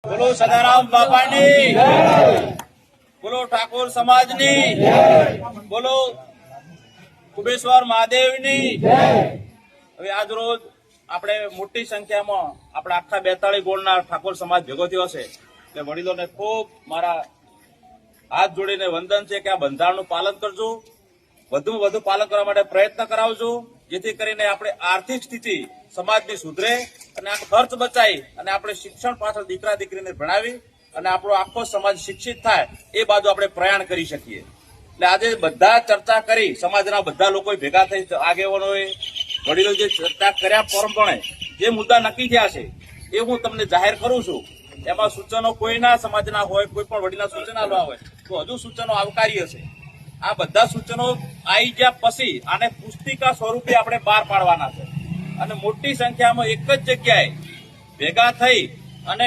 બોલો સદારામ બાપાની, બોલો ઠાકોર સમાજની, બોલો કુબેશ્વર મહાદેવની. હવે આજ રોજ આપણે મોટી સંખ્યામાં આપણા આખા 42 ગોળના ઠાકોર સમાજ ભેગો થયો છે. એટલે વડીલોને ખૂબ મારા હાથ જોડીને વંદન છે કે આ બંધારણનું પાલન કરજો, વધુમાં વધુ પાલન કરવા માટે પ્રયત્ન કરાવજો, જેથી કરીને આપણે આર્થિક સ્થિતિ સમાજની સુધરે અને આ ખર્ચ બચાવી અને આપણે શિક્ષણ પાછળ દીકરા દીકરીને ભણાવી અને આપણો આખો સમાજ શિક્ષિત થાય એ બાજુ આપણે પ્રયાણ કરી શકીએ. એટલે આજે બધા ચર્ચા કરી, સમાજના બધા લોકો ભેગા થઈ, આગેવાનોએ વડીલો જે ચર્ચા કર્યા પ્રમાણે જે મુદ્દા નક્કી થયા છે એ હું તમને જાહેર કરું છું. એમાં સૂચનો કોઈના સમાજના હોય, કોઈ પણ વડીલના સૂચના આવવા હોય તો હજુ સૂચનો આવકાર્ય છે. આ બધા સૂચનો આવી ગયા પછી આને પુસ્તિકા સ્વરૂપે આપણે બહાર પાડવાના છે અને મોટી સંખ્યામાં એક જ જગ્યાએ ભેગા થઈ અને